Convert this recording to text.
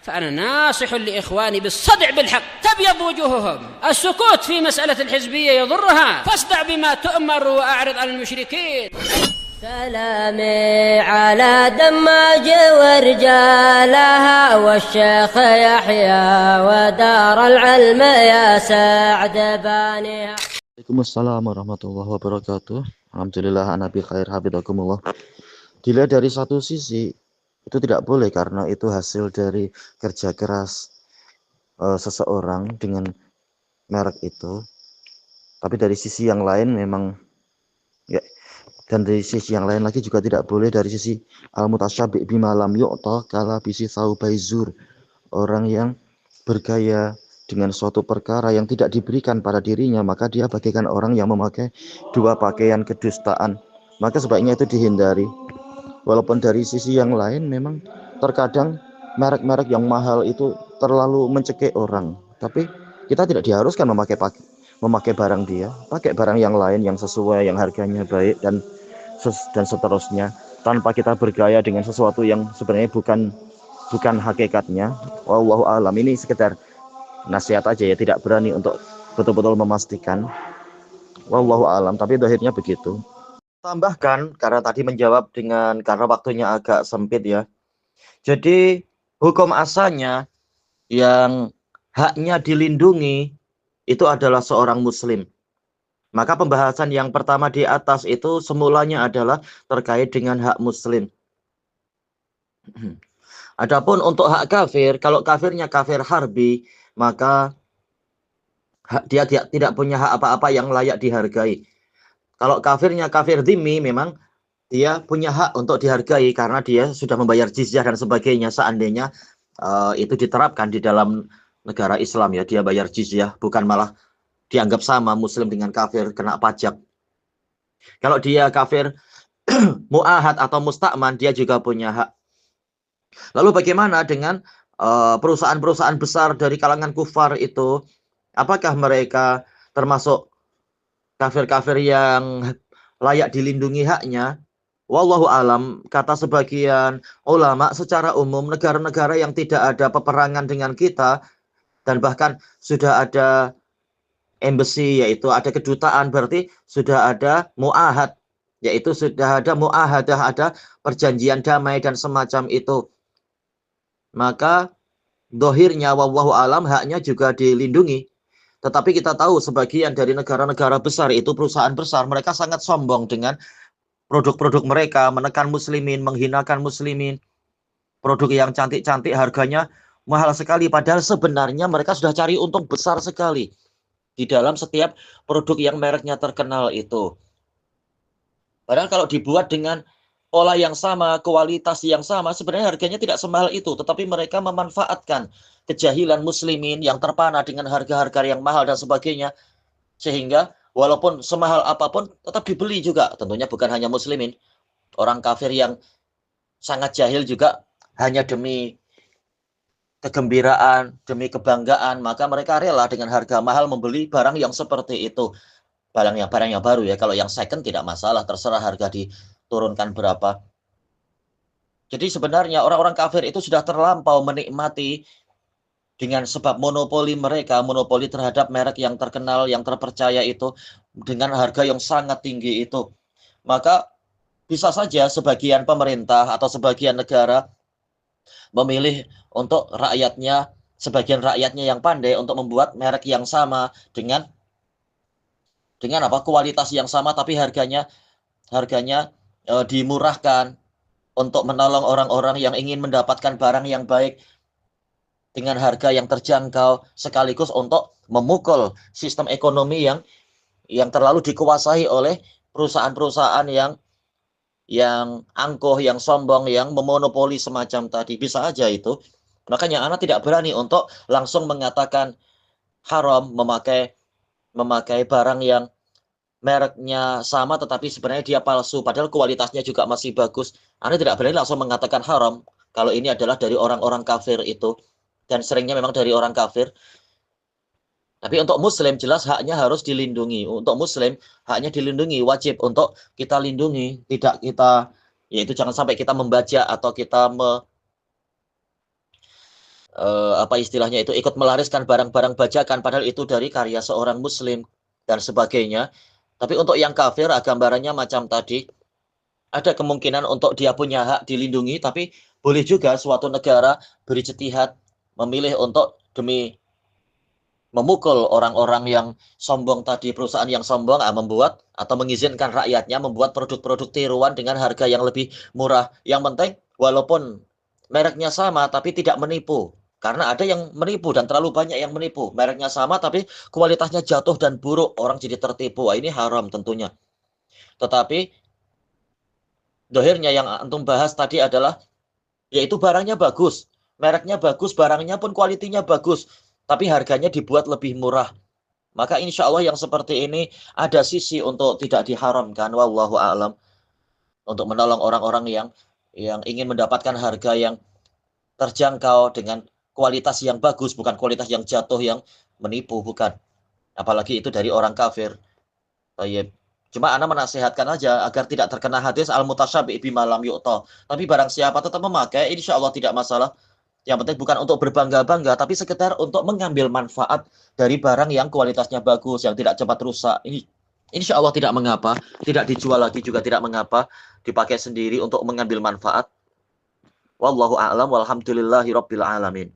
فأنا ناصح لإخواني بالصدع بالحق تبيض وجوههم. السكوت في مسألة الحزبية يضرها، فاصدع بما تؤمر وأعرض عن المشركين. سلامي على دماج ورجالها والشيخ يحيى ودار العلم يا سعد بانيها. Waalaikumsalam warahmatullahi wabarakatuh. Alhamdulillah anabi khair habibakumullah. Dilihat dari satu sisi itu tidak boleh karena itu hasil dari kerja keras seseorang dengan merek itu. Tapi dari sisi yang lain memang ya, dan dari sisi yang lain lagi juga tidak boleh dari sisi al-mutasyabi' bima lam yu'ta kala bisi thawbaizur. Orang yang bergaya dengan suatu perkara yang tidak diberikan pada dirinya, maka dia bagaikan orang yang memakai dua pakaian kedustaan. Maka sebaiknya itu dihindari. Walaupun dari sisi yang lain memang terkadang merek-merek yang mahal itu terlalu mencekik orang. Tapi kita tidak diharuskan memakai barang dia, pakai barang yang lain yang sesuai, yang harganya baik dan seterusnya, tanpa kita bergaya dengan sesuatu yang sebenarnya bukan hakikatnya. Wallahu alam. Ini sekedar nasihat aja ya, tidak berani untuk betul-betul memastikan. Wallahu alam, tapi dohirnya begitu. Tambahkan karena tadi menjawab karena waktunya agak sempit ya. Jadi hukum asalnya yang haknya dilindungi itu adalah seorang muslim. Maka pembahasan yang pertama di atas itu semulanya adalah terkait dengan hak muslim. Adapun untuk hak kafir, kalau kafirnya kafir harbi, maka dia tidak punya hak apa-apa yang layak dihargai. Kalau kafirnya kafir dhimmi, memang dia punya hak untuk dihargai karena dia sudah membayar jizyah dan sebagainya. Seandainya itu diterapkan di dalam negara Islam ya, dia bayar jizyah, bukan malah dianggap sama muslim dengan kafir kena pajak. Kalau dia kafir mu'ahad atau musta'man, dia juga punya hak. Lalu bagaimana dengan perusahaan-perusahaan besar dari kalangan kufar itu? Apakah mereka termasuk kafir-kafir yang layak dilindungi haknya? Wallahu alam, kata sebagian ulama, secara umum negara-negara yang tidak ada peperangan dengan kita dan bahkan sudah ada embassy, yaitu ada kedutaan, berarti sudah ada mu'ahad, yaitu sudah ada mu'ahadah, ada perjanjian damai dan semacam itu. Maka dohirnya wallahu alam haknya juga dilindungi. Tetapi kita tahu sebagian dari negara-negara besar itu perusahaan besar, mereka sangat sombong dengan produk-produk mereka, menekan muslimin, menghinakan muslimin. Produk yang cantik-cantik harganya mahal sekali, padahal sebenarnya mereka sudah cari untung besar sekali di dalam setiap produk yang mereknya terkenal itu. Padahal kalau dibuat dengan pola yang sama, kualitas yang sama, sebenarnya harganya tidak semahal itu, tetapi mereka memanfaatkan kejahilan muslimin yang terpana dengan harga-harga yang mahal dan sebagainya, sehingga walaupun semahal apapun tetap dibeli juga. Tentunya bukan hanya muslimin, orang kafir yang sangat jahil juga hanya demi kegembiraan, demi kebanggaan, maka mereka rela dengan harga mahal membeli barang yang seperti itu. Barang yang baru ya, kalau yang second tidak masalah, terserah harga diturunkan berapa. Jadi sebenarnya orang-orang kafir itu sudah terlampau menikmati dengan sebab monopoli mereka, monopoli terhadap merek yang terkenal, yang terpercaya itu, dengan harga yang sangat tinggi itu. Maka bisa saja sebagian pemerintah atau sebagian negara memilih untuk rakyatnya, sebagian rakyatnya yang pandai untuk membuat merek yang sama dengan kualitas yang sama, tapi harganya dimurahkan untuk menolong orang-orang yang ingin mendapatkan barang yang baik dengan harga yang terjangkau, sekaligus untuk memukul sistem ekonomi yang terlalu dikuasai oleh perusahaan-perusahaan yang angkuh, yang sombong, yang memonopoli semacam tadi. Bisa aja itu. Makanya anak tidak berani untuk langsung mengatakan haram memakai barang yang mereknya sama tetapi sebenarnya dia palsu, padahal kualitasnya juga masih bagus. Anda tidak berani langsung mengatakan haram kalau ini adalah dari orang-orang kafir itu, dan seringnya memang dari orang kafir. Tapi untuk muslim jelas haknya harus dilindungi. Untuk muslim haknya dilindungi, wajib untuk kita lindungi. Tidak kita, yaitu jangan sampai kita membaca atau kita apa istilahnya itu, ikut melariskan barang-barang bajakan padahal itu dari karya seorang muslim dan sebagainya. Tapi untuk yang kafir, gambarannya macam tadi, ada kemungkinan untuk dia punya hak dilindungi, tapi boleh juga suatu negara berijtihad memilih untuk demi memukul orang-orang yang sombong tadi, perusahaan yang sombong membuat atau mengizinkan rakyatnya membuat produk-produk tiruan dengan harga yang lebih murah. Yang penting walaupun mereknya sama tapi tidak menipu. Karena ada yang menipu dan terlalu banyak yang menipu. Mereknya sama tapi kualitasnya jatuh dan buruk, orang jadi tertipu. Wah, ini haram tentunya. Tetapi dohirnya yang antum bahas tadi adalah yaitu barangnya bagus, mereknya bagus, barangnya pun kualitinya bagus, tapi harganya dibuat lebih murah. Maka insya Allah yang seperti ini ada sisi untuk tidak diharamkan, wallahu a'lam, untuk menolong orang-orang yang ingin mendapatkan harga yang terjangkau dengan kualitas yang bagus, bukan kualitas yang jatuh yang menipu, bukan. Apalagi itu dari orang kafir. Tayyib. Cuma ana menasihatkan aja agar tidak terkena hadis al-mutasyabi' bima lam yu'ta. Tapi barang siapa tetap memakai, insya Allah tidak masalah. Yang penting bukan untuk berbangga-bangga, tapi sekedar untuk mengambil manfaat dari barang yang kualitasnya bagus, yang tidak cepat rusak. Ini insya Allah tidak mengapa, tidak dijual lagi juga tidak mengapa, dipakai sendiri untuk mengambil manfaat. Wallahu a'lam walhamdulillahi rabbil alamin.